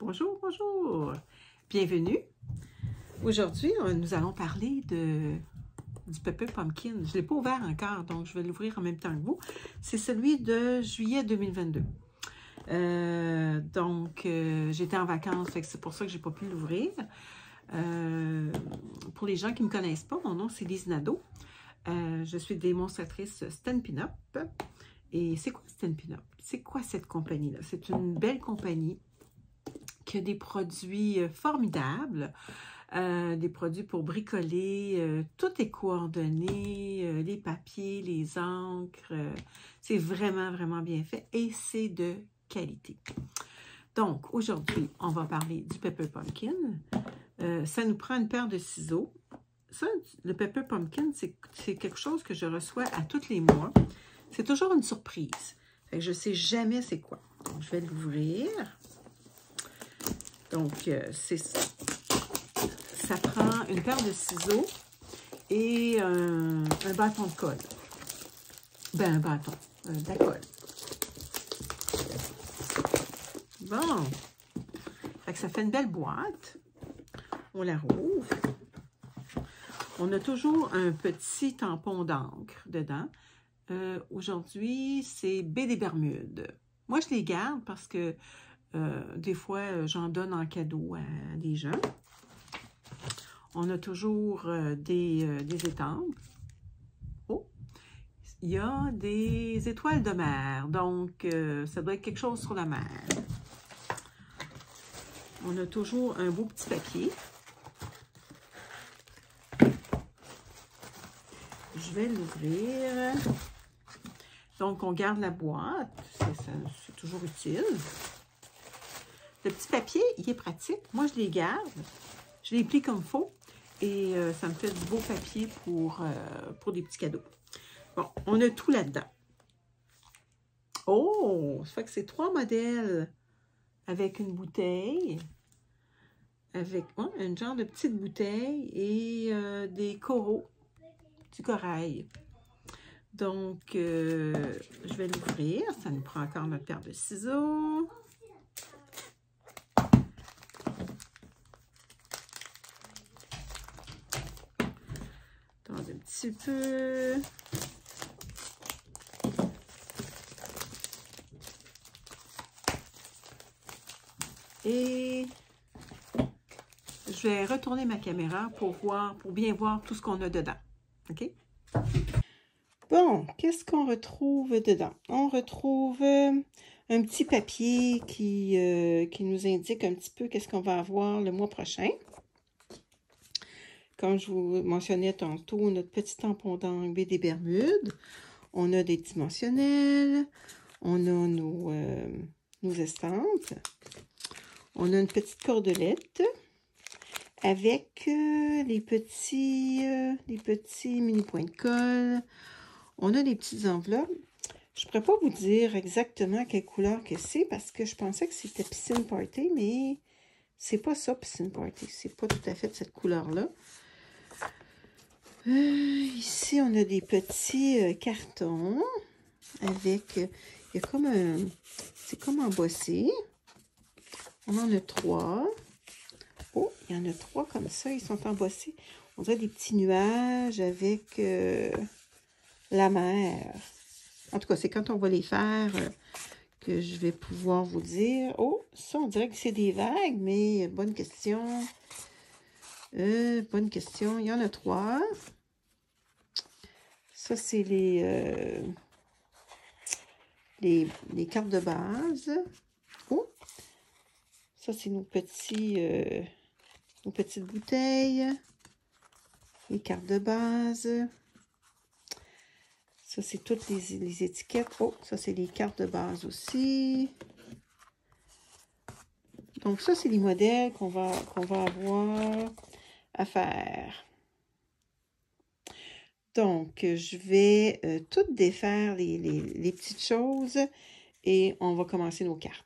Bonjour, bonjour. Bienvenue. Aujourd'hui, nous allons parler du Pepper Pumpkin. Je ne l'ai pas ouvert encore, donc je vais l'ouvrir en même temps que vous. C'est celui de juillet 2022. J'étais en vacances, c'est pour ça que je n'ai pas pu l'ouvrir. Pour les gens qui ne me connaissent pas, mon nom c'est Lise Nadeau. Je suis démonstratrice Stampin' Up. Et c'est quoi Stampin' Up? C'est quoi cette compagnie-là? C'est une belle compagnie qui a des produits formidables, des produits pour bricoler, tout est coordonné, les papiers, les encres, c'est vraiment, vraiment bien fait et c'est de qualité. Donc, aujourd'hui, on va parler du Pepper Pumpkin. Ça nous prend une paire de ciseaux. Ça, le Pepper Pumpkin, c'est quelque chose que je reçois à tous les mois. C'est toujours une surprise. Fait que je ne sais jamais c'est quoi. Donc, je vais l'ouvrir. Donc, ça prend une paire de ciseaux et un bâton de colle. Ben, un bâton, de la colle. Bon. Fait que ça fait une belle boîte. On la rouvre. On a toujours un petit tampon d'encre dedans. Aujourd'hui, c'est baie des Bermudes. Moi, je les garde parce que des fois, j'en donne en cadeau à des gens. On a toujours des étampes. Oh! Il y a des étoiles de mer. Donc, ça doit être quelque chose sur la mer. On a toujours un beau petit papier. Je vais l'ouvrir. Donc, on garde la boîte. C'est toujours utile. Le petit papier, il est pratique. Moi, je les garde. Je les plie comme il faut. Et ça me fait du beau papier pour des petits cadeaux. Bon, on a tout là-dedans. Oh! Ça fait que c'est 3 modèles avec une bouteille. Avec un genre de petite bouteille et des coraux. Du corail. Donc, je vais l'ouvrir. Ça nous prend encore notre paire de ciseaux. Attendez un petit peu. Et je vais retourner ma caméra pour bien voir tout ce qu'on a dedans. OK? Bon, qu'est-ce qu'on retrouve dedans? On retrouve un petit papier qui nous indique un petit peu qu'est-ce qu'on va avoir le mois prochain. Comme je vous mentionnais tantôt, notre petit tampon d'encre baie des Bermudes. On a des dimensionnels. On a nos estampes. On a une petite cordelette avec les petits mini points de colle. On a des petites enveloppes. Je ne pourrais pas vous dire exactement quelle couleur que c'est parce que je pensais que c'était Piscine Party, mais c'est pas ça, Piscine Party. C'est pas tout à fait de cette couleur-là. Ici, on a des petits cartons avec... il y a comme un... C'est comme embossé. On en a 3. Oh, il y en a 3 comme ça. Ils sont embossés. On dirait des petits nuages avec la mer. En tout cas, c'est quand on va les faire que je vais pouvoir vous dire. Oh, ça, on dirait que c'est des vagues, mais bonne question. Bonne question. Il y en a 3. Ça, c'est les cartes de base. Oh! Ça, c'est nos petites bouteilles. Les cartes de base. Ça, c'est toutes les étiquettes. Oh, ça, c'est les cartes de base aussi. Donc, ça, c'est les modèles qu'on va avoir à faire. Donc, je vais tout défaire les petites choses et on va commencer nos cartes.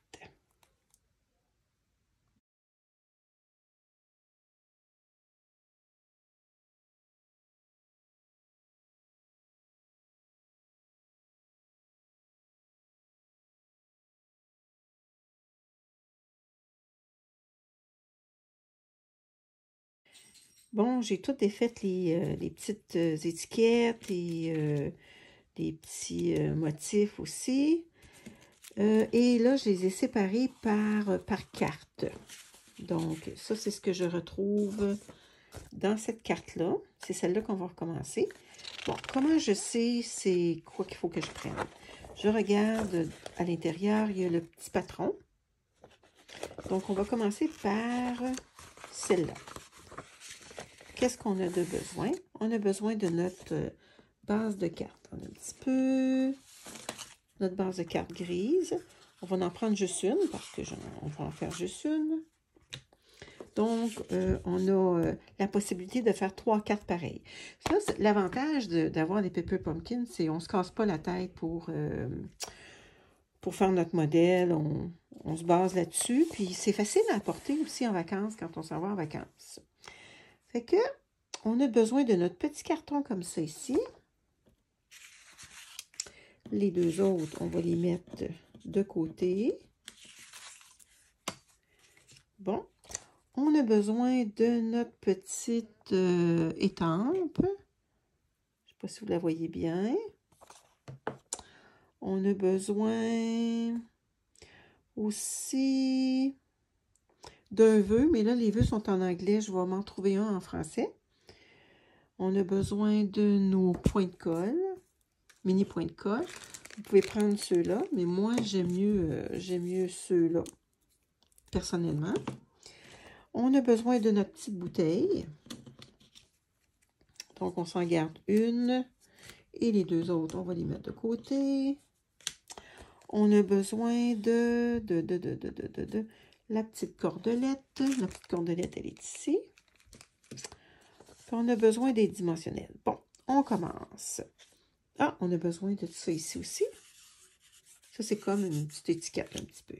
Bon, j'ai tout défait les petites étiquettes et des petits motifs aussi. Et là, je les ai séparés par carte. Donc, ça, c'est ce que je retrouve dans cette carte-là. C'est celle-là qu'on va recommencer. Bon, comment je sais c'est quoi qu'il faut que je prenne? Je regarde à l'intérieur, il y a le petit patron. Donc, on va commencer par celle-là. Qu'est-ce qu'on a de besoin? On a besoin de notre base de carte. On a un petit peu notre base de carte grise. On va en prendre juste une parce que on va en faire juste une. Donc, on a la possibilité de faire 3 cartes pareilles. Ça, l'avantage d'avoir des Paper Pumpkins, c'est qu'on ne se casse pas la tête pour faire notre modèle. On se base là-dessus. Puis, c'est facile à apporter aussi en vacances quand on s'en va en vacances. Fait que, on a besoin de notre petit carton comme ça ici. Les deux autres, on va les mettre de côté. Bon. On a besoin de notre petite étampe. Je ne sais pas si vous la voyez bien. On a besoin aussi d'un vœu, mais là, les vœux sont en anglais. Je vais m'en trouver un en français. On a besoin de nos points de colle, mini points de colle. Vous pouvez prendre ceux-là, mais moi, j'aime mieux ceux-là, personnellement. On a besoin de notre petite bouteille. Donc, on s'en garde une. Et les deux autres, on va les mettre de côté. On a besoin de la petite cordelette. La petite cordelette, elle est ici. Puis on a besoin des dimensionnels. Bon, on commence. Ah, on a besoin de ça ici aussi. Ça, c'est comme une petite étiquette un petit peu.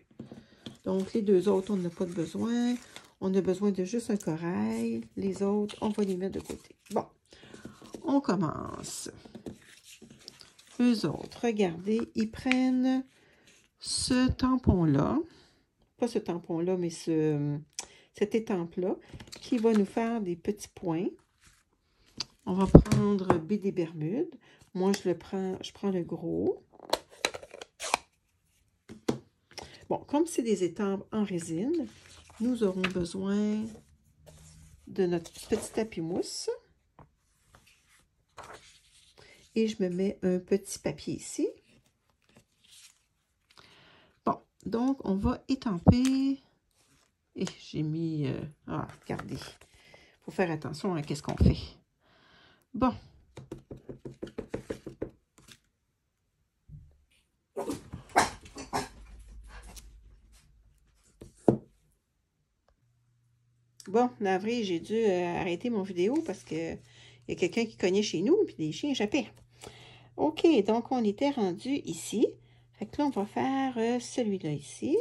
Donc, les deux autres, on n'a pas de besoin. On a besoin de juste un corail. Les autres, on va les mettre de côté. Bon, on commence. Eux autres, regardez, ils prennent ce tampon-là. Pas ce tampon-là, mais cette étampe-là, qui va nous faire des petits points. On va prendre B des Bermudes. Moi, je prends le gros. Bon, comme c'est des étampes en résine, nous aurons besoin de notre petit tapis mousse. Et je me mets un petit papier ici. Bon, donc on va étamper. Et j'ai mis... regardez. Il faut faire attention à ce qu'on fait. Bon. Bon, navré, j'ai dû arrêter mon vidéo parce que il y a quelqu'un qui cognait chez nous, puis des chiens jappaient. OK, donc on était rendu ici. Fait que là, on va faire celui-là ici.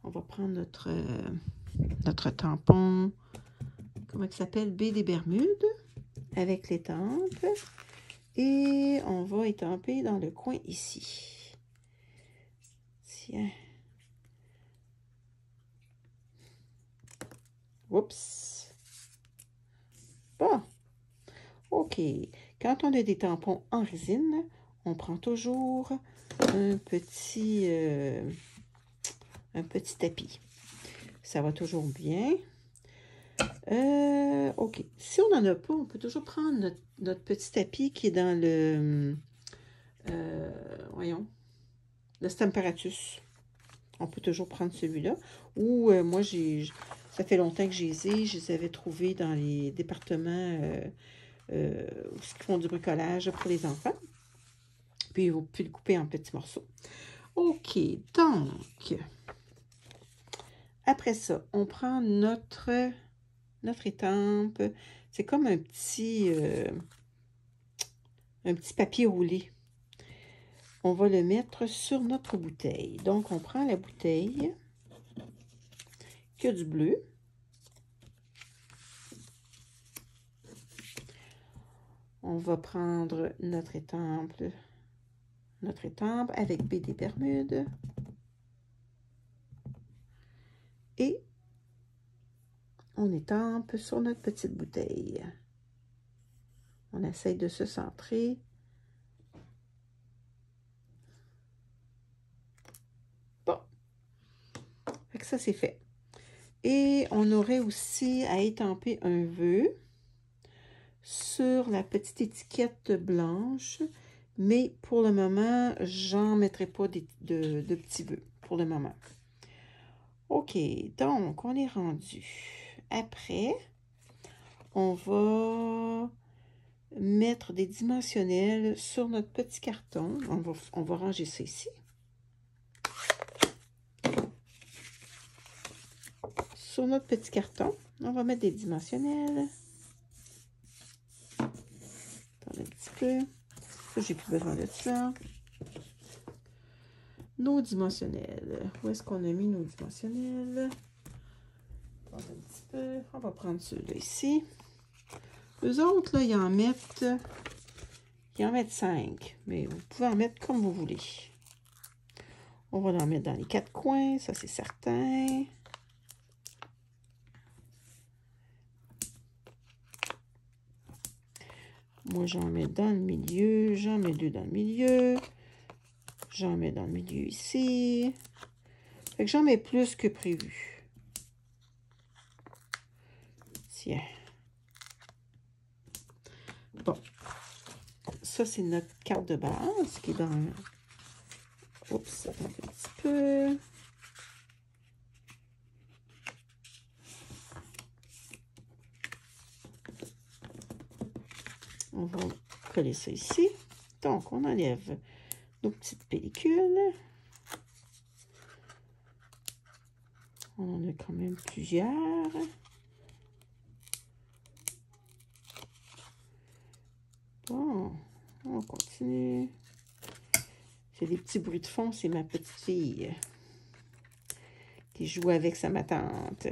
On va prendre notre tampon, comment il s'appelle? B des Bermudes, avec l'étampe. Et on va étamper dans le coin ici. Tiens. Oups. Bon. OK. Quand on a des tampons en résine, on prend toujours un petit tapis. Ça va toujours bien. OK. Si on n'en a pas, on peut toujours prendre notre petit tapis qui est dans le... voyons. Le Stamparatus. On peut toujours prendre celui-là. Ou moi, ça fait longtemps que je les avais trouvés dans les départements où ils font du bricolage pour les enfants. Puis, vous pouvez le couper en petits morceaux. OK, donc, après ça, on prend notre étampe. C'est comme un petit papier roulé. On va le mettre sur notre bouteille. Donc, on prend la bouteille qui a du bleu. On va prendre notre étampe avec B des Bermudes. Et On étampe sur notre petite bouteille. On essaye de se centrer. Bon. Fait que ça, c'est fait. Et on aurait aussi à étamper un vœu sur la petite étiquette blanche. Mais pour le moment, j'en mettrai pas de petits vœux pour le moment. OK, donc on est rendu. Après, on va mettre des dimensionnels sur notre petit carton. On va ranger ça ici. Sur notre petit carton, on va mettre des dimensionnels. Attendez un petit peu. Ça, j'ai plus besoin de ça. Nos dimensionnels. Où est-ce qu'on a mis nos dimensionnels? Attendez un petit peu. On va prendre ceux-là ici. Eux autres, là, ils en mettent 5. Mais vous pouvez en mettre comme vous voulez. On va en mettre dans les 4 coins, ça c'est certain. Moi, j'en mets dans le milieu. J'en mets 2 dans le milieu. J'en mets dans le milieu ici. Fait que j'en mets plus que prévu. Tiens. Bon. Ça, c'est notre carte de base qui est dans... Oups, attends un petit peu. On va coller ça ici. Donc, on enlève nos petites pellicules. On en a quand même plusieurs. Bon, on continue. C'est des petits bruits de fond, c'est ma petite fille qui joue avec ma tante.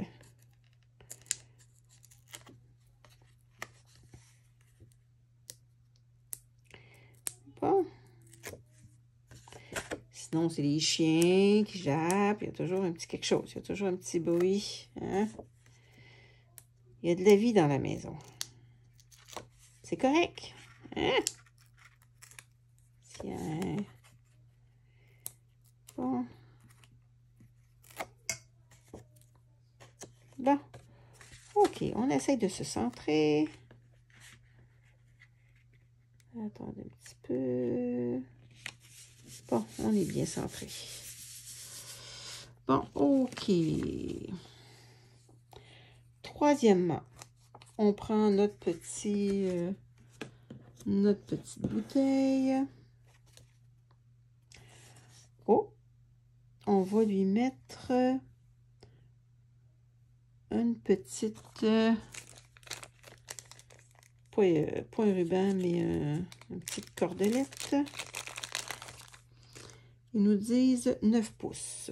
Bon. Sinon, c'est les chiens qui jappent. Il y a toujours un petit quelque chose. Il y a toujours un petit bruit. Hein? Il y a de la vie dans la maison. C'est correct. Hein? Tiens. Bon. Bon. OK, on essaye de se centrer. Attendez un petit peu. Bon, on est bien centré. Bon, OK. Troisièmement, on prend notre petite bouteille. Oh, on va lui mettre une petite, pas un ruban, mais une petite cordelette. Ils nous disent 9 pouces.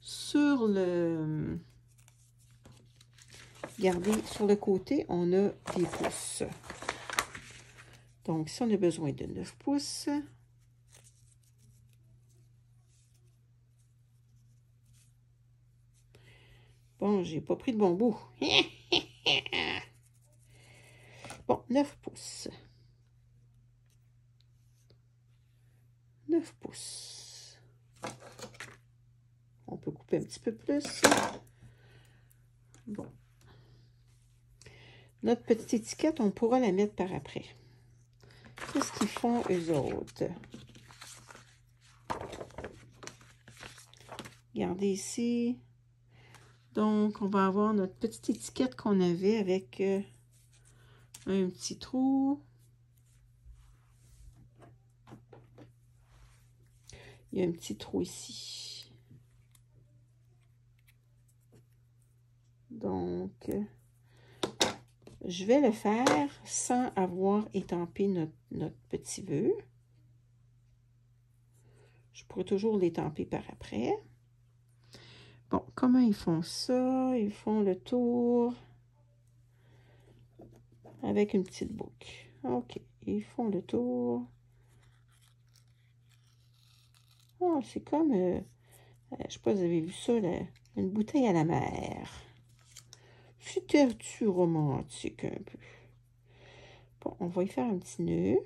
Sur le... Regardez, sur le côté, on a des pouces. Donc, si on a besoin de 9 pouces, bon, j'ai pas pris de bon bout. Bon, 9 pouces. 9 pouces. On peut couper un petit peu plus. Bon. Notre petite étiquette, on pourra la mettre par après. Qu'est-ce qu'ils font, eux autres? Regardez ici. Donc, on va avoir notre petite étiquette qu'on avait avec un petit trou. Il y a un petit trou ici. Donc, je vais le faire sans avoir étampé notre petit vœu. Je pourrais toujours l'étamper par après. Bon, comment ils font ça? Ils font le tour avec une petite boucle. OK, ils font le tour. Oh, c'est comme, je sais pas si vous avez vu ça, là. Une bouteille à la mer. C'était-tu romantique un peu? Bon, on va y faire un petit nœud.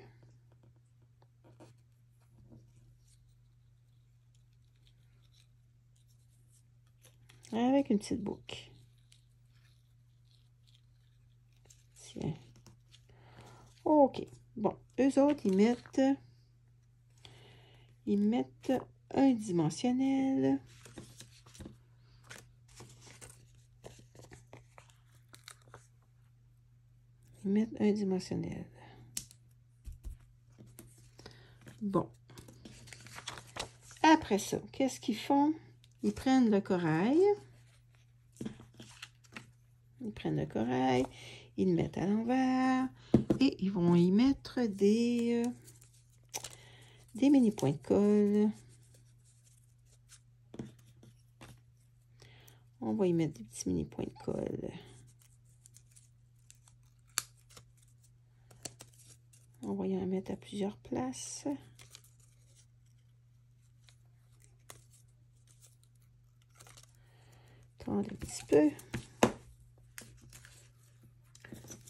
Avec une petite boucle. Tiens. OK. Bon, eux autres, ils mettent un dimensionnel. Ils mettent un dimensionnel. Bon. Après ça, qu'est-ce qu'ils font? Ils prennent le corail. Ils prennent le corail. Ils le mettent à l'envers. Et ils vont y mettre des mini points de colle. On va y mettre des petits mini points de colle. On va y en mettre à plusieurs places. Attendez un petit peu.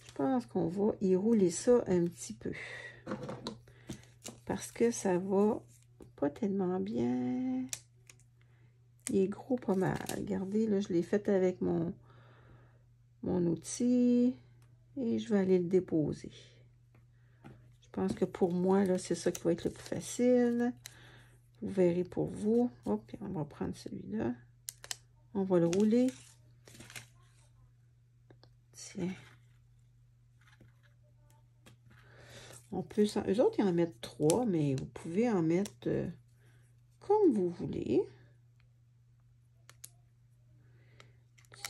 Je pense qu'on va y rouler ça un petit peu. Parce que ça va pas tellement bien. Il est gros pas mal. Regardez, là, je l'ai fait avec mon outil. Et je vais aller le déposer. Je pense que pour moi, là, c'est ça qui va être le plus facile. Vous verrez pour vous. Hop, on va prendre celui-là. On va le rouler. Tiens. On peut, eux autres, ils en mettent 3, mais vous pouvez en mettre comme vous voulez.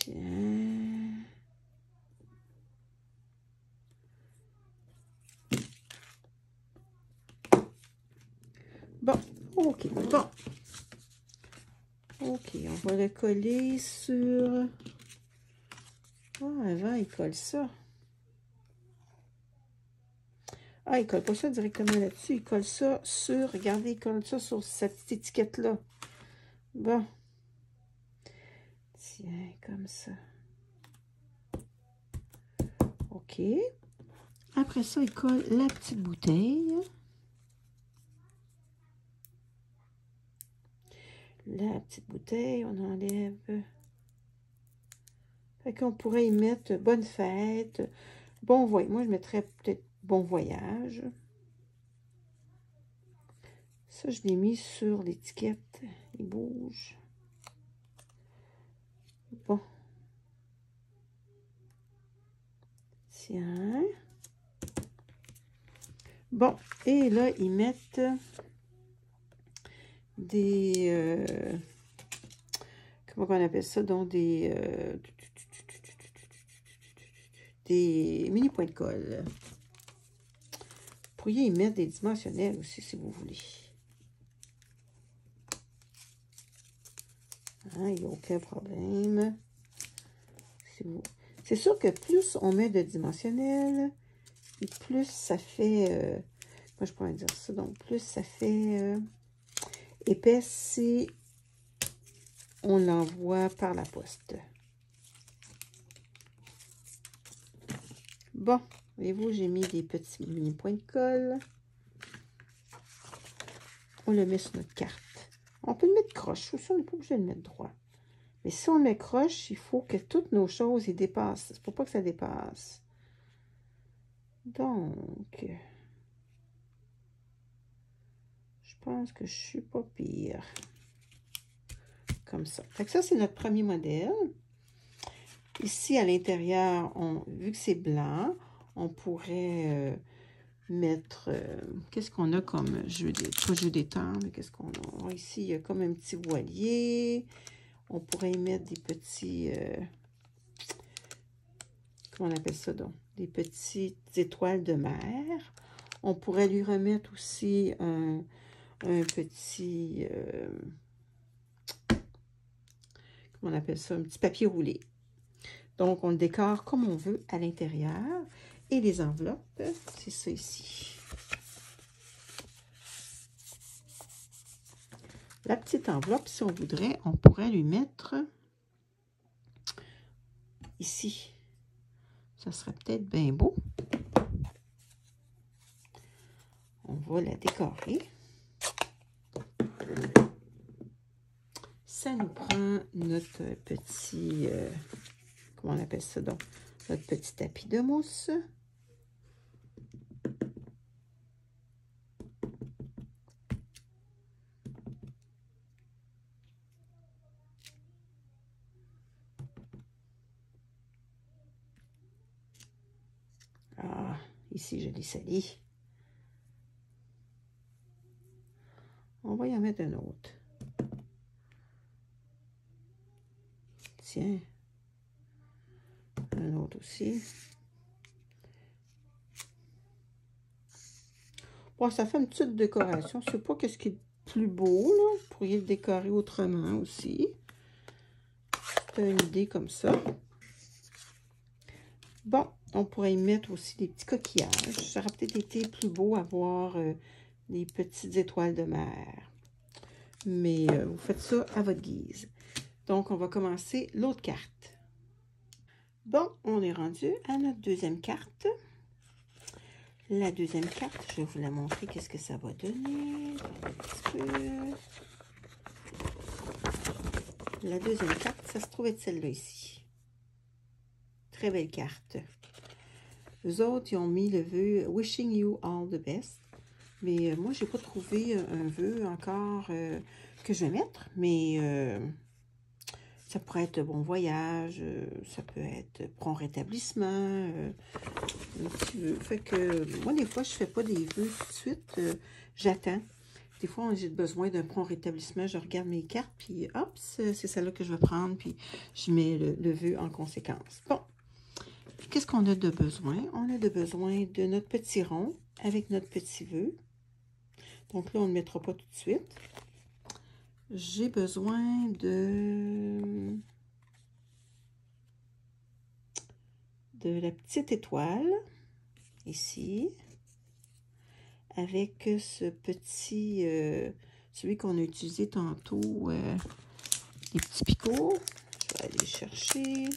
Tiens. Bon, OK, bon. OK, on va le coller sur... Ah, avant, il colle ça. Ah, il ne colle pas ça directement là-dessus. Il colle ça sur... Regardez, il colle ça sur cette petite étiquette-là. Bon. Tiens, comme ça. OK. Après ça, il colle la petite bouteille. La petite bouteille, on enlève. Fait qu'on pourrait y mettre bonne fête, bon voyage. Moi, je mettrais peut-être bon voyage. Ça, je l'ai mis sur l'étiquette. Il bouge. Bon. Tiens. Bon. Et là, ils mettent des... comment on appelle ça? Donc, des mini points de colle. Vous pourriez y mettre des dimensionnels aussi, si vous voulez. Hein, il n'y a aucun problème. C'est sûr que plus on met de dimensionnel, et plus ça fait... moi, je pourrais dire ça. Donc, plus ça fait épais si on l'envoie par la poste. Bon, voyez-vous, j'ai mis des petits mini points de colle. On le met sur notre carte. On peut le mettre croche aussi, on n'est pas obligé de le mettre droit. Mais si on le met croche, il faut que toutes nos choses y dépassent. Il ne faut pas que ça dépasse. Donc, je pense que je suis pas pire. Comme ça. Fait que ça, c'est notre premier modèle. Ici, à l'intérieur, vu que c'est blanc, on pourrait mettre... qu'est-ce qu'on a comme jeu pas jeu d'étang, mais qu'est-ce qu'on a? Ici, il y a comme un petit voilier. On pourrait y mettre des petits... comment on appelle ça donc? Des petites étoiles de mer. On pourrait lui remettre aussi un petit... comment on appelle ça? Un petit papier roulé. Donc, on le décore comme on veut à l'intérieur. Et les enveloppes, c'est ça ici. La petite enveloppe, si on voudrait, on pourrait lui mettre ici. Ça serait peut-être bien beau. On va la décorer. Ça nous prend notre petit... comment on appelle ça donc? Notre petit tapis de mousse. Ah, ici, je l'ai sali. On va y en mettre un autre. Tiens. Un autre aussi. Bon, ça fait une petite décoration. Je ne sais pas qu'est-ce qui est plus beau, là. Vous pourriez le décorer autrement aussi. C'est une idée comme ça. Bon, on pourrait y mettre aussi des petits coquillages. Ça aurait peut-être été plus beau à voir des petites étoiles de mer. Mais vous faites ça à votre guise. Donc, on va commencer l'autre carte. Bon, on est rendu à notre deuxième carte. La deuxième carte, je vais vous la montrer, qu'est-ce que ça va donner. Un petit peu. La deuxième carte, ça se trouve être celle-là ici. Très belle carte. Les autres, ils ont mis le vœu « Wishing you all the best ». Mais moi, je n'ai pas trouvé un vœu encore que je vais mettre. Mais ça pourrait être bon voyage, ça peut être prompt rétablissement, un petit vœu. Fait que moi, des fois, je ne fais pas des vœux tout de suite. J'attends. Des fois, j'ai besoin d'un prompt rétablissement. Je regarde mes cartes, puis hop, c'est celle-là que je vais prendre, puis je mets le vœu en conséquence. Bon. Qu'est-ce qu'on a de besoin? On a de besoin de notre petit rond avec notre petit vœu. Donc là, on ne le mettra pas tout de suite. J'ai besoin de la petite étoile, ici, avec ce petit, celui qu'on a utilisé tantôt, les petits picots. Je vais aller chercher.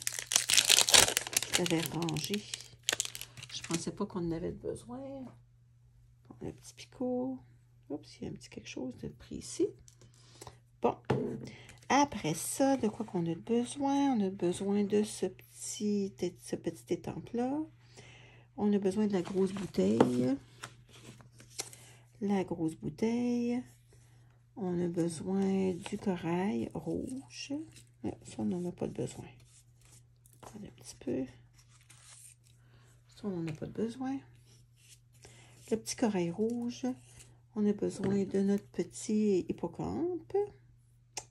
Je l'avais rangé. Je ne pensais pas qu'on en avait besoin. On a un petit picot. Oups, il y a un petit quelque chose de pris ici. Bon. Après ça, de quoi qu'on a besoin? On a besoin de ce petit étampe-là. On a besoin de la grosse bouteille. La grosse bouteille. On a besoin du corail rouge. Ça, on n'en a pas de besoin. Un petit peu. Ça, on n'en a pas de besoin. Le petit corail rouge. On a besoin de notre petit hippocampe.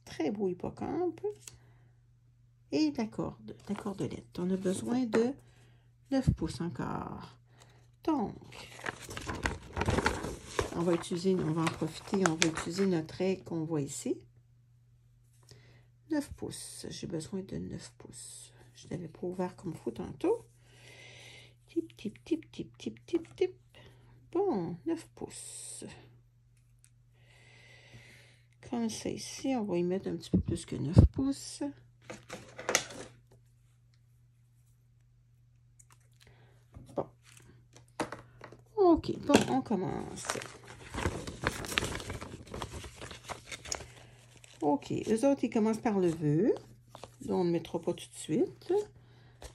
Très beau hippocampe. Et la cordelette. On a besoin de 9 pouces encore. Donc, on va en profiter, on va utiliser notre règle qu'on voit ici. 9 pouces. J'ai besoin de 9 pouces. Je ne l'avais pas ouvert comme il faut tantôt. Tip, tip, tip, tip, tip, tip, tip. Bon, 9 pouces. Comme ça ici, on va y mettre un petit peu plus que 9 pouces. Bon. OK, bon, on commence. OK, eux autres, ils commencent par le vœu. Là, on ne le mettra pas tout de suite.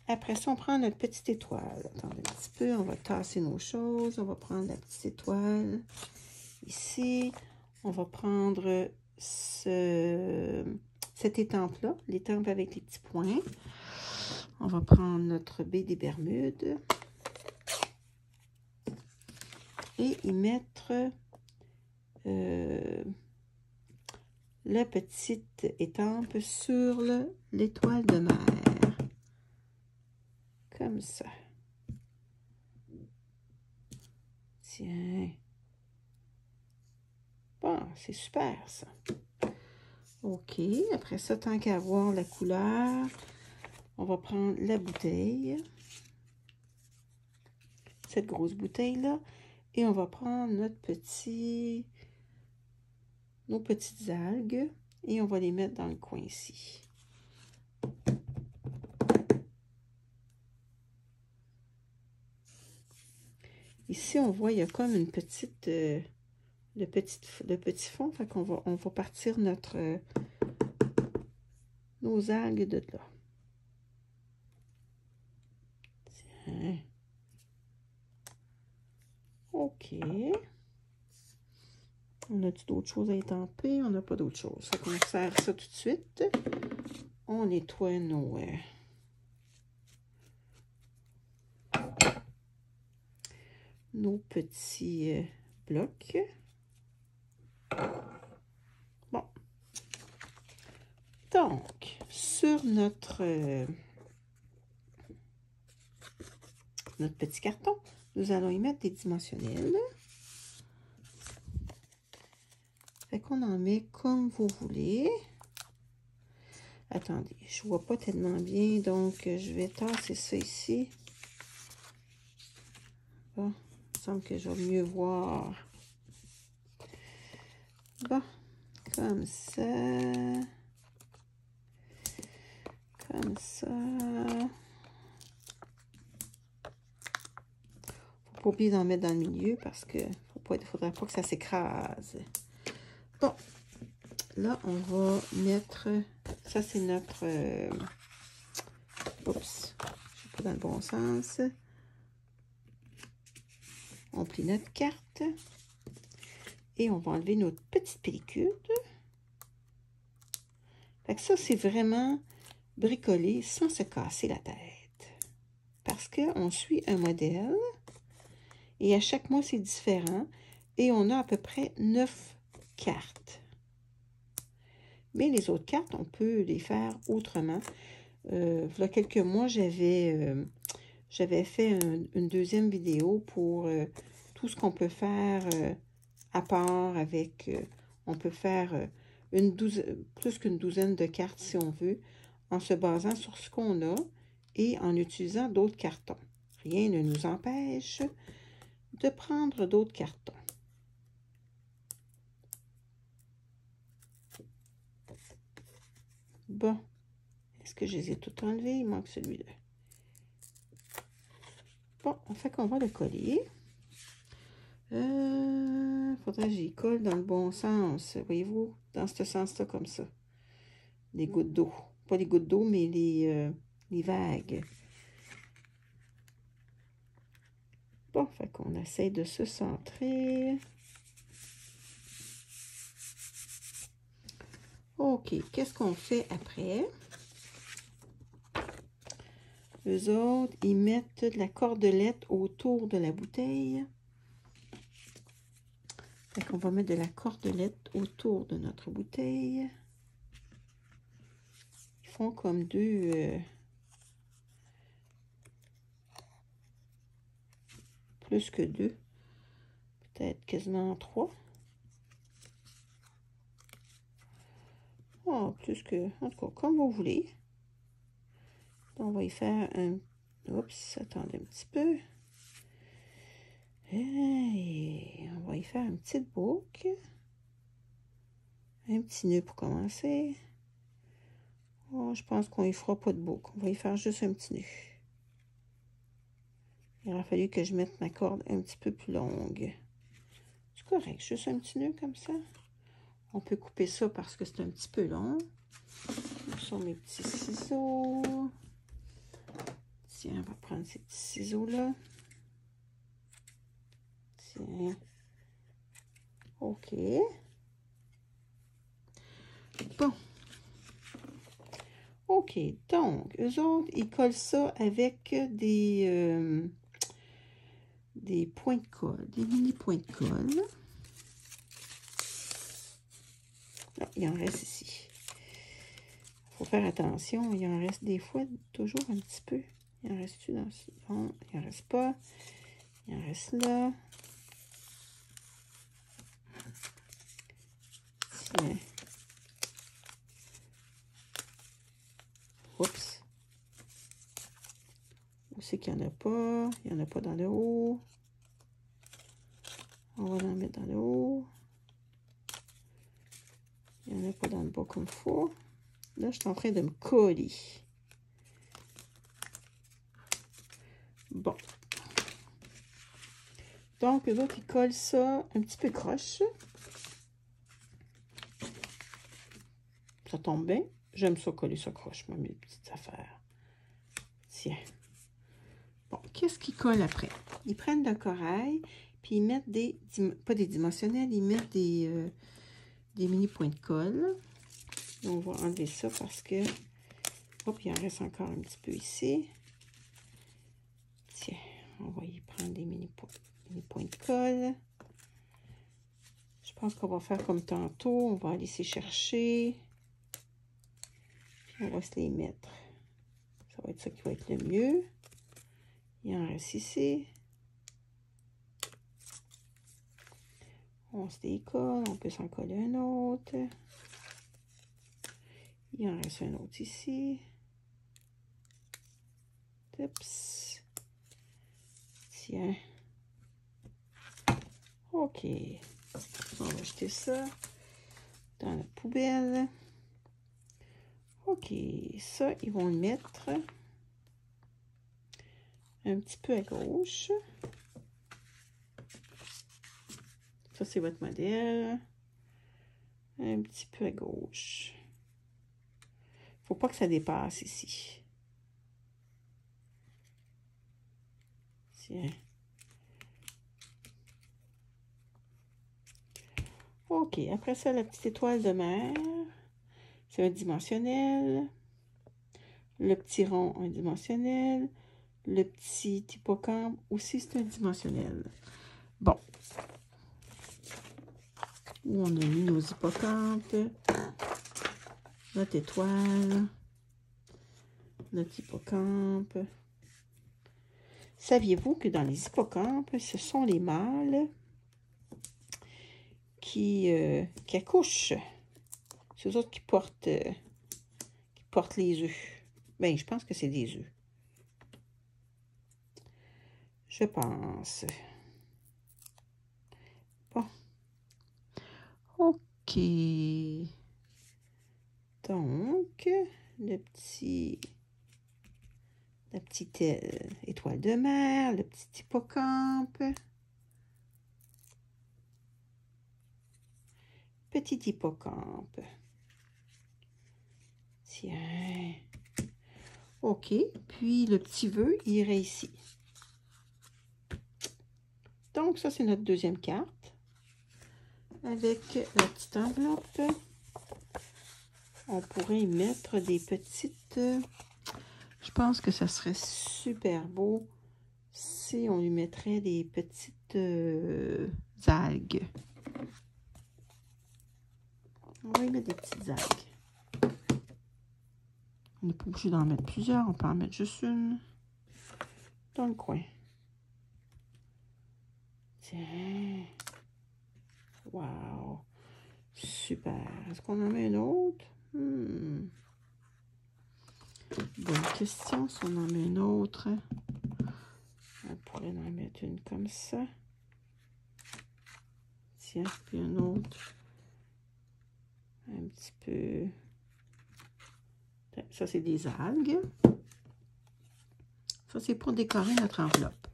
Après ça, on prend notre petite étoile. Attendez un petit peu, on va tasser nos choses. On va prendre la petite étoile ici. On va prendre cette étampe-là, l'étampe avec les petits points. On va prendre notre baie des Bermudes et y mettre la petite étampe sur l'étoile de mer. Comme ça. Tiens. Bon, c'est super, ça. OK. Après ça, tant qu'à voir la couleur, on va prendre la bouteille. Cette grosse bouteille-là. Et on va prendre nos petites algues. Et on va les mettre dans le coin ici. Ici, on voit, il y a comme une petite, le petit fond. Fait qu'on on va partir nos algues de là. Tiens. OK. On a-tu d'autres choses à étamper? On n'a pas d'autres choses. Fait qu'on serre ça tout de suite. On nettoie nos petits blocs. Bon. Donc, sur notre petit carton, nous allons y mettre des dimensionnels. Fait qu'on en met comme vous voulez. Attendez, je vois pas tellement bien, donc je vais tasser ça ici. Bon, il me semble que je vais mieux voir. Bon, comme ça. Comme ça. Faut pas oublier d'en mettre dans le milieu parce que faudrait pas que ça s'écrase. Bon, là, on va mettre... Ça, c'est notre... oups, je suis pas dans le bon sens. On plie notre carte. Et on va enlever notre petite pellicule. Fait que ça, c'est vraiment bricoler sans se casser la tête. Parce qu'on suit un modèle. Et à chaque mois, c'est différent. Et on a à peu près 9 cartes. Mais les autres cartes, on peut les faire autrement. Il y a quelques mois, j'avais fait une deuxième vidéo pour tout ce qu'on peut faire à part avec... on peut faire plus qu'une douzaine de cartes si on veut, en se basant sur ce qu'on a et en utilisant d'autres cartons. Rien ne nous empêche de prendre d'autres cartons. Bon, est-ce que je les ai tous enlevés? Il manque celui-là. Bon, on fait qu'on va le coller. Faudrait que j'y colle dans le bon sens, voyez-vous, dans ce sens-là, comme ça. Les gouttes d'eau. Pas les gouttes d'eau, mais les vagues. Bon, fait qu'on essaie de se centrer. OK, qu'est-ce qu'on fait après? Eux autres, ils mettent de la cordelette autour de la bouteille. Fait qu'on va mettre de la cordelette autour de notre bouteille. Ils font comme deux... plus que deux. Peut-être quasiment 3. Oh, plus que... En tout cas, comme vous voulez. On va y faire un... Oups, attendez un petit peu. Et on va y faire une petite boucle. Un petit nœud pour commencer. Oh, je pense qu'on y fera pas de boucle. On va y faire juste un petit nœud. Il aura fallu que je mette ma corde un petit peu plus longue. C'est correct, juste un petit nœud comme ça. On peut couper ça parce que c'est un petit peu long. Ce sont mes petits ciseaux. Tiens, on va prendre ces petits ciseaux-là. Tiens. OK. Bon. OK, donc, eux autres, ils collent ça avec des points de colle, des mini points de colle. Là, il en reste ici. Il faut faire attention, il en reste des fois toujours un petit peu. Il en reste-tu dans ce... Non, il en reste pas. Il en reste là. Tiens. Oups. Où c'est qu'il n'y en a pas? Il n'y en a pas dans le haut. On va en mettre dans le haut. Il n'y en a pas dans le bas comme il faut. Là, je suis en train de me coller. Bon. Donc, eux autres, ils collent ça un petit peu croche. Ça tombe bien. J'aime ça coller ça croche, moi, mes petites affaires. Tiens. Bon, qu'est-ce qu'ils collent après? Ils prennent le corail, puis ils mettent des... Pas des dimensionnels, ils mettent des mini points de colle. On va enlever ça parce que... Hop, il en reste encore un petit peu ici. Tiens, on va y prendre des mini points de colle. Je pense qu'on va faire comme tantôt. On va aller s'y chercher. Puis on va se les mettre. Ça va être ça qui va être le mieux. Il en reste ici. On se décolle. On peut s'en coller un autre. Il en reste un autre ici. Oups. Tiens. OK. On va jeter ça dans la poubelle. OK. Ça, ils vont le mettre un petit peu à gauche. Ça, c'est votre modèle. Un petit peu à gauche. Faut pas que ça dépasse ici. Tiens. OK. Après ça, la petite étoile de mer. C'est un dimensionnel. Le petit rond, un dimensionnel. Le petit hippocampe aussi, c'est un dimensionnel. Bon. Où on a mis nos hippocampes. Notre étoile. Notre hippocampe. Saviez-vous que dans les hippocampes, ce sont les mâles qui accouchent? C'est eux autres qui portent les œufs. Ben, je pense que c'est des œufs. Je pense. Bon. OK. Donc, la petite étoile de mer, le petit hippocampe. Petit hippocampe. Tiens. OK. Puis, le petit vœu irait ici. Donc, ça, c'est notre deuxième carte. Avec la petite enveloppe, on pourrait y mettre des petites... je pense que ça serait super beau si on lui mettrait des petites algues. On va y mettre des petites algues. On n'est pas obligé d'en mettre plusieurs, on peut en mettre juste une dans le coin. Tiens. Wow. Super. Est-ce qu'on en met une autre? Bonne question. Si on en met une autre, on pourrait en mettre une comme ça. Tiens, puis une autre. Un petit peu. Ça, c'est des algues. Ça, c'est pour décorer notre enveloppe.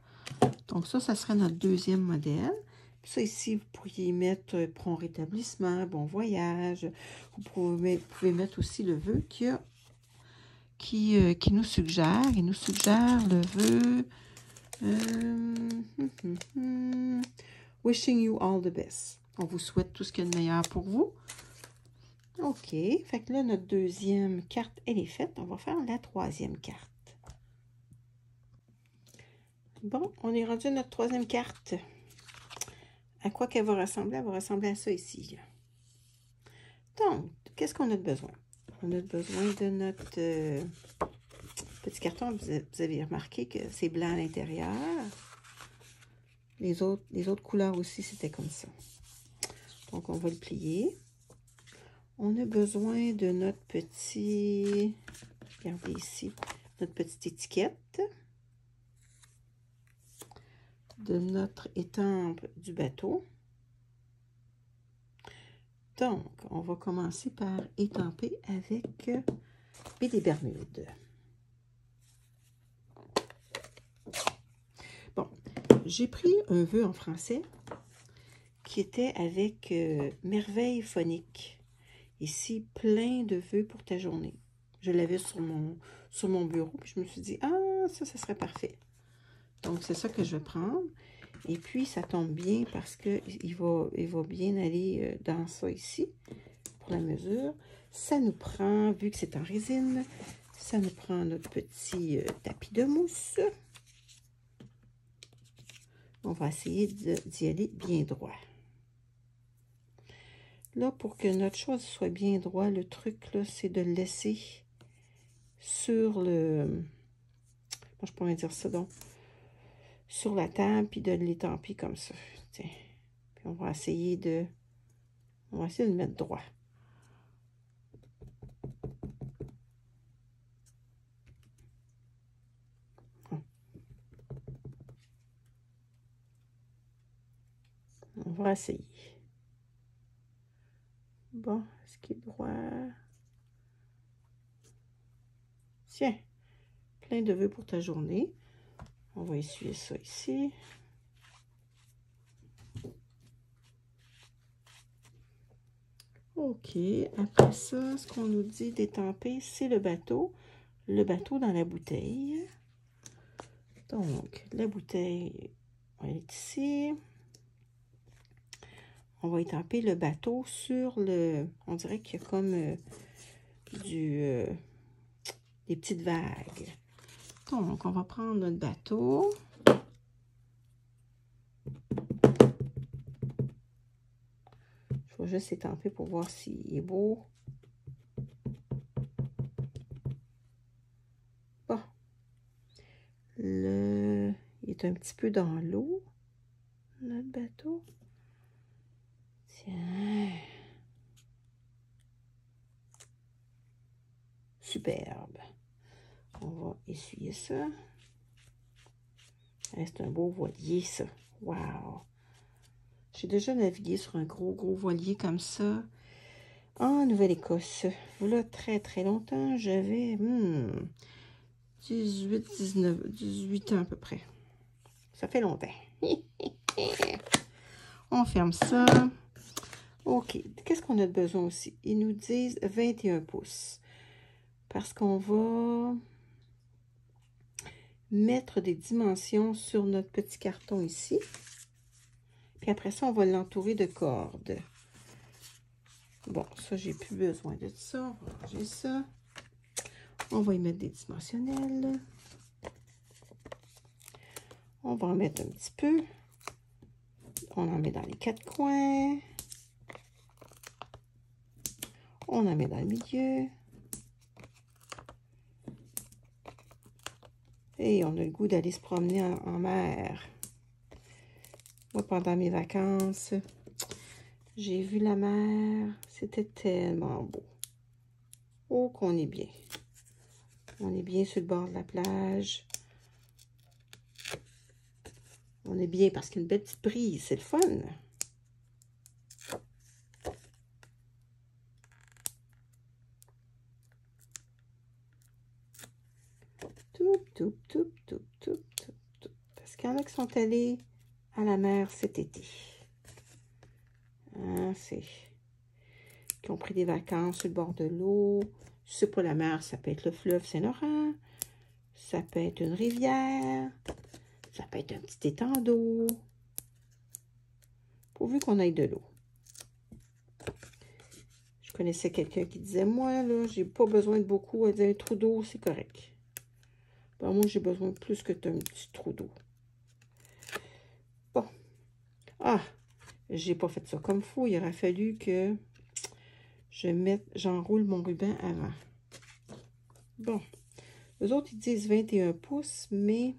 Donc, ça serait notre deuxième modèle. Puis ça, ici, vous pourriez mettre prompt rétablissement, bon voyage. Vous pouvez mettre aussi le vœu qui nous suggère. Il nous suggère le vœu wishing you all the best. On vous souhaite tout ce qu'il y a de meilleur pour vous. OK. Fait que là, notre deuxième carte, elle est faite. On va faire la troisième carte. Bon, on est rendu à notre troisième carte. À quoi qu'elle va ressembler? Elle va ressembler à ça ici. Donc, qu'est-ce qu'on a de besoin? On a besoin de notre petit carton. Vous avez remarqué que c'est blanc à l'intérieur. Les autres couleurs aussi, c'était comme ça. Donc, on va le plier. On a besoin de notre petit... Regardez ici. Notre petite étiquette. De notre étampe du bateau. Donc, on va commencer par étamper avec des Bermudes. Bon, J'ai pris un vœu en français qui était avec Merveille phonique. Ici, plein de vœux pour ta journée. Je l'avais sur mon bureau, puis je me suis dit, ah, ça serait parfait. Donc, c'est ça que je vais prendre. Et puis, ça tombe bien parce qu'il va bien aller dans ça ici, pour la mesure. Ça nous prend, vu que c'est en résine, ça nous prend notre petit tapis de mousse. On va essayer d'y aller bien droit. Là, pour que notre chose soit bien droit, le truc, là, c'est de le laisser sur le... Moi, je pourrais dire ça, donc. Sur la table, puis de l'étamper comme ça. Tiens. Puis on va essayer de... On va essayer de le mettre droit. On va essayer. Bon, est-ce qu'il est droit? Tiens, plein de vœux pour ta journée. On va essuyer ça ici. OK. Après ça, ce qu'on nous dit d'étamper, c'est le bateau. Le bateau dans la bouteille. Donc, la bouteille, elle est ici. On va étamper le bateau sur le... On dirait qu'il y a comme des petites vagues. Donc, on va prendre notre bateau. Je vais juste étamper pour voir s'il est beau. Bon. Il est un petit peu dans l'eau, notre bateau. Tiens. Superbe. On va essuyer ça. C'est un beau voilier, ça. Wow! J'ai déjà navigué sur un gros voilier comme ça en Nouvelle-Écosse. Voilà très, très longtemps. J'avais 18 ans à peu près. Ça fait longtemps. On ferme ça. OK. Qu'est-ce qu'on a besoin aussi? Ils nous disent 21 pouces. Parce qu'on va mettre des dimensions sur notre petit carton ici. Puis après ça, on va l'entourer de cordes. Bon, ça, j'ai plus besoin de ça. On va ranger ça. On va y mettre des dimensionnels. On va en mettre un petit peu. On en met dans les 4 coins. On en met dans le milieu. Et on a le goût d'aller se promener en mer. Moi, pendant mes vacances, j'ai vu la mer. C'était tellement beau. Oh, qu'on est bien. On est bien sur le bord de la plage. On est bien parce qu'il y a une belle petite brise. C'est le fun. Parce qu'il y en a qui sont allés à la mer cet été. Hein, qui ont pris des vacances sur le bord de l'eau. C'est pas la mer, ça peut être le fleuve Saint-Laurent. Ça peut être une rivière. Ça peut être un petit étang d'eau. Pourvu qu'on aille de l'eau. Je connaissais quelqu'un qui disait, moi, là, j'ai pas besoin de beaucoup. Elle disait, un trou d'eau, c'est correct. Ben, moi, j'ai besoin de plus que un petit trou d'eau. Bon. Ah, j'ai pas fait ça comme fou. Il aurait fallu que j'enroule mon ruban avant. Bon. Les autres, ils disent 21 pouces, mais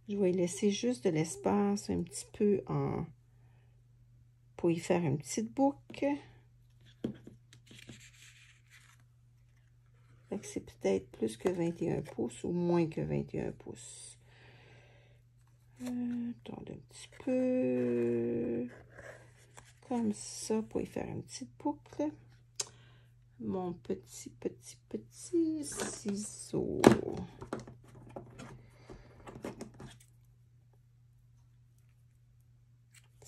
je vais laisser juste de l'espace un petit peu pour y faire une petite boucle. C'est peut-être plus que 21 pouces ou moins que 21 pouces. Attendez un petit peu. Comme ça, pour y faire une petite boucle. Mon petit ciseau.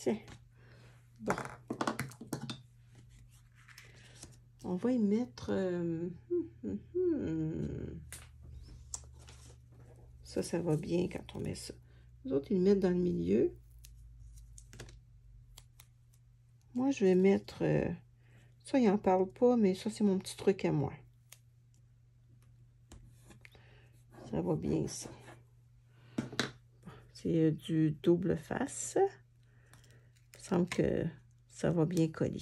Tiens. Bon. On va y mettre... Ça va bien quand on met ça. Les autres, ils le mettent dans le milieu. Moi, je vais mettre... ça, il n'en parle pas, mais ça, c'est mon petit truc à moi. Ça va bien, ça. C'est du double face. Il me semble que ça va bien coller.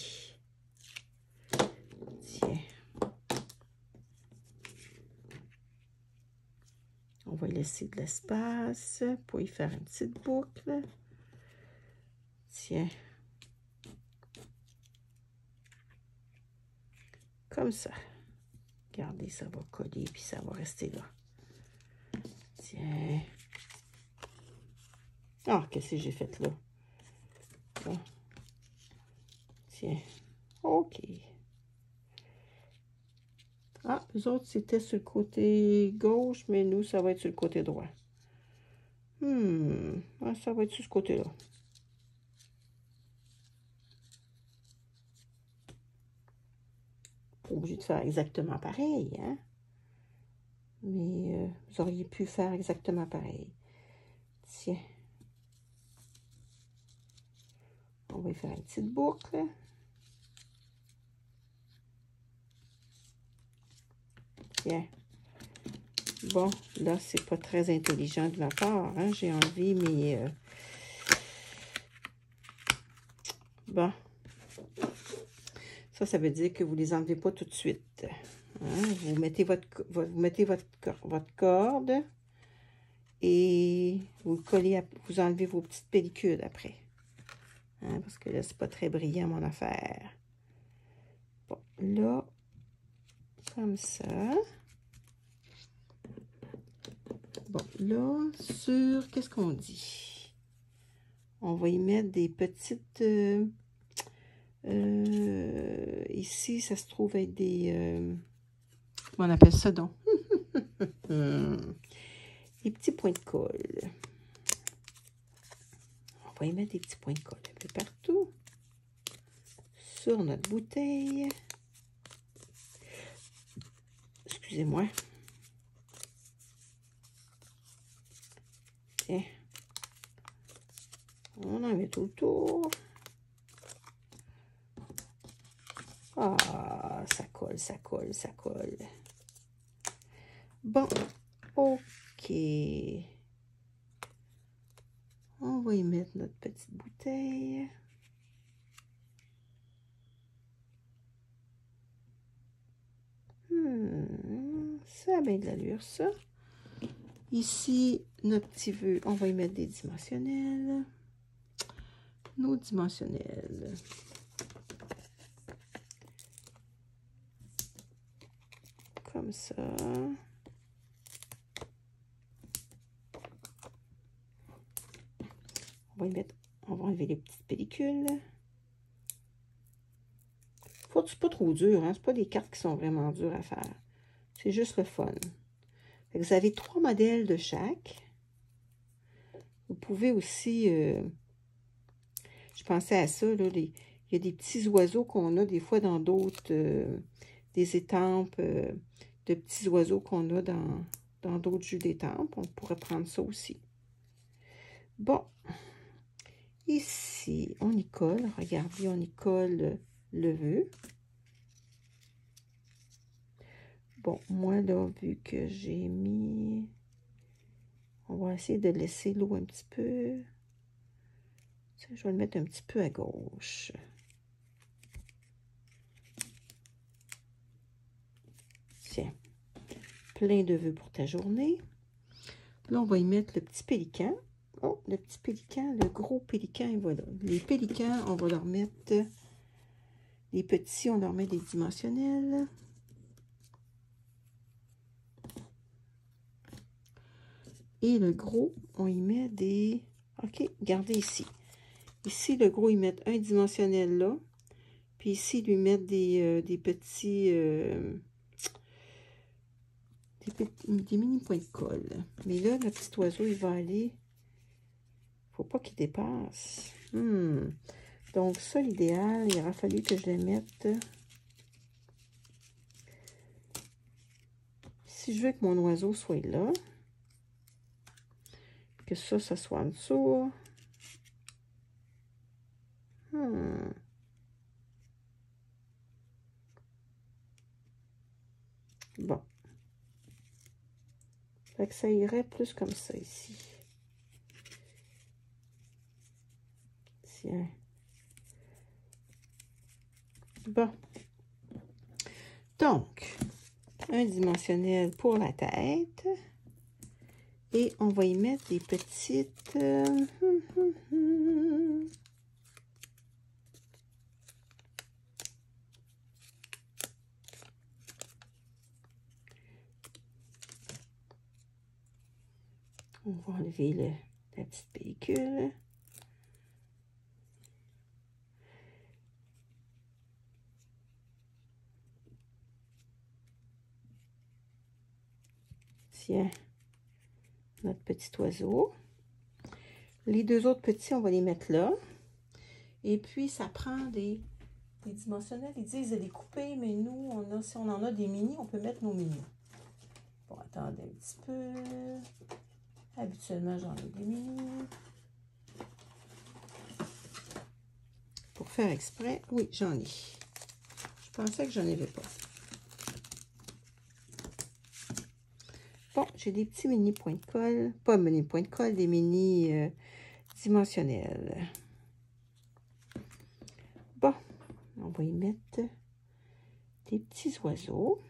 Tiens. On va laisser de l'espace pour y faire une petite boucle. Tiens. Comme ça. Regardez, ça va coller, puis ça va rester là. Tiens. Ah, qu'est-ce que j'ai fait là? Bon. Tiens. OK. Ah, les autres, c'était sur le côté gauche, mais nous, ça va être sur le côté droit. Ah, ça va être sur ce côté-là. Pas obligé de faire exactement pareil, hein? Mais vous auriez pu faire exactement pareil. Tiens. On va y faire une petite boucle. Tiens. Bon, là, c'est pas très intelligent de ma part, hein? J'ai envie, mais... Bon. Ça veut dire que vous les enlevez pas tout de suite. Hein? Vous mettez votre corde et vous collez, vous enlevez vos petites pellicules après. Hein? Parce que là, c'est pas très brillant, mon affaire. Bon, là, comme ça. Bon, là, sur, qu'est-ce qu'on dit? On va y mettre des petites... ici, ça se trouve être des... comment on appelle ça donc? Des petits points de colle. On va y mettre des petits points de colle un peu partout. Sur notre bouteille. Excusez-moi. Tiens. On en met tout le tour. Ah, ça colle, ça colle, ça colle. Bon, OK. On va y mettre notre petite bouteille. Ça a bien de l'allure, ça. Ici, notre petit vœu, on va y mettre des dimensionnels. Nos dimensionnels. Comme ça. On va y mettre, on va enlever les petites pellicules. C'est pas trop dur, hein? C'est pas des cartes qui sont vraiment dures à faire. C'est juste le fun. Vous avez 3 modèles de chaque. Vous pouvez aussi... je pensais à ça, là, il y a des petits oiseaux qu'on a des fois dans d'autres... des étampes de petits oiseaux qu'on a dans d'autres jeux d'étampes. On pourrait prendre ça aussi. Bon. Ici, on y colle. Regardez, on y colle le vœu. Bon, moi, là, vu que j'ai mis... On va essayer de laisser l'eau un petit peu. Je vais le mettre un petit peu à gauche. Tiens. Plein de vœux pour ta journée. Là, on va y mettre le petit pélican. Oh, le petit pélican, le gros pélican, et voilà. Les pélicans, on va leur mettre... Les petits, on leur met des dimensionnels. Et le gros, on y met des... OK, regardez ici. Ici, le gros, ils mettent un dimensionnel là. Puis ici, ils lui mettent des petits... des mini points de colle. Mais là, le petit oiseau, il va aller... Faut pas qu'il dépasse. Donc, ça, l'idéal, il aura fallu que je les mette... Si je veux que mon oiseau soit là, que ça soit en dessous. Bon. Fait que ça irait plus comme ça ici. Tiens. Bon. Donc, un dimensionnel pour la tête. Et on va y mettre des petites... On va enlever la petite pellicule. Tiens, notre petit oiseau. Les deux autres petits, on va les mettre là. Et puis, ça prend des dimensionnels. Ils disent de les couper, mais nous, si on en a des mini, on peut mettre nos mini. Bon, attendez un petit peu. Habituellement, j'en ai des mini. Pour faire exprès, oui, j'en ai. Je pensais que j'en avais pas. Bon, j'ai des petits mini points de colle. Pas mini points de colle, des mini dimensionnels. Bon, on va y mettre des petits oiseaux.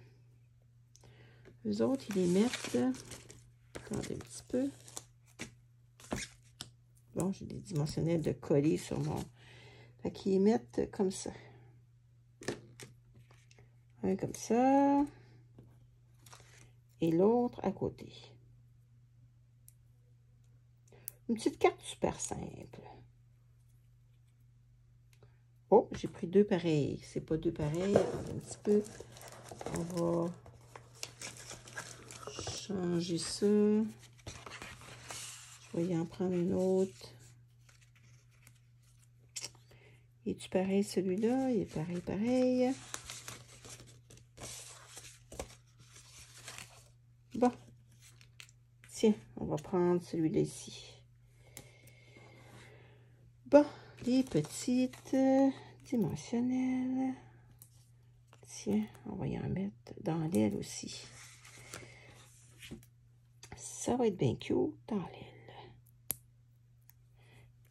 Eux autres, ils les mettent... Attendez un petit peu. Bon, j'ai des dimensionnels de coller sur mon... Fait qu'ils les mettent comme ça. Un comme ça. Et l'autre à côté. Une petite carte super simple. Oh, j'ai pris deux pareils. C'est pas deux pareils. Attendez un petit peu. On va changer ça. Je vais y en prendre une autre. Es-tu pareil celui-là? Il est pareil, pareil. Bon. Tiens, on va prendre celui-là ici. Bon, les petites dimensionnelles. Tiens, on va y en mettre dans l'aile aussi. Ça va être bien cute dans l'aile.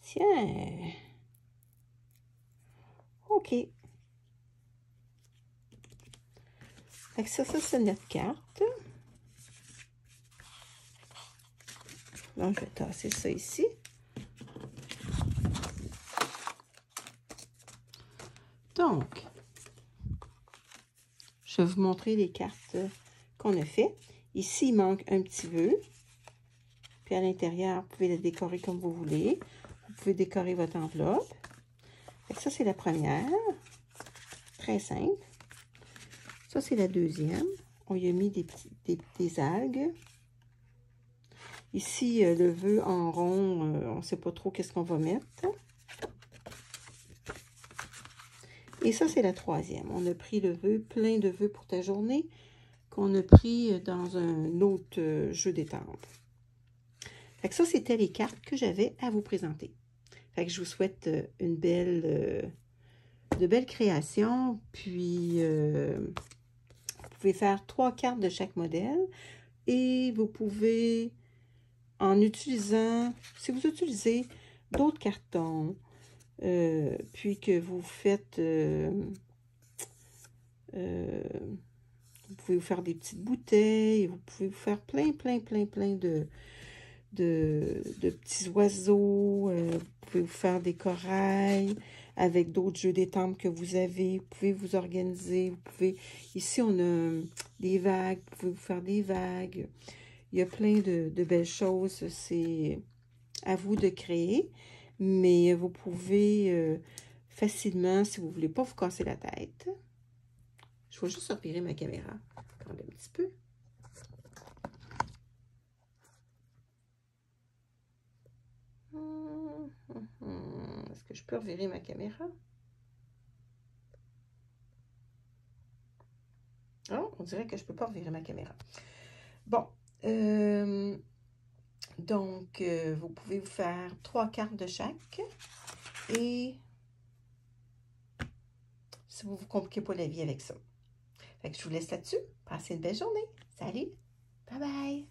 Tiens. OK. Fait que ça c'est notre carte. Donc, je vais tasser ça ici. Donc, je vais vous montrer les cartes qu'on a fait. Ici, il manque un petit vœu. Puis à l'intérieur, vous pouvez la décorer comme vous voulez. Vous pouvez décorer votre enveloppe. Fait que ça, c'est la première. Très simple. Ça, c'est la deuxième. On y a mis des algues. Ici, le vœu en rond, on ne sait pas trop qu'est-ce qu'on va mettre. Et ça, c'est la troisième. On a pris le vœu, plein de vœux pour ta journée, qu'on a pris dans un autre jeu d'étampe. Fait que ça, c'était les cartes que j'avais à vous présenter. Fait que je vous souhaite de belles créations. Puis, vous pouvez faire 3 cartes de chaque modèle. Et vous pouvez, en utilisant, si vous utilisez d'autres cartons, puis que vous faites, vous pouvez vous faire des petites bouteilles, vous pouvez vous faire plein de petits oiseaux, vous pouvez vous faire des corails avec d'autres jeux d'étampes que vous avez, vous pouvez vous organiser, vous pouvez, ici on a des vagues, vous pouvez vous faire des vagues, il y a plein de belles choses, c'est à vous de créer, mais vous pouvez facilement, si vous ne voulez pas vous casser la tête, je vais juste repirer ma caméra, attendez un petit peu. Est-ce je peux revirer ma caméra? Oh, on dirait que je ne peux pas revirer ma caméra. Bon, donc, vous pouvez vous faire 3 cartes de chaque. Et si vous ne vous compliquez pas la vie avec ça. Fait que je vous laisse là-dessus. Passez une belle journée. Salut! Bye bye!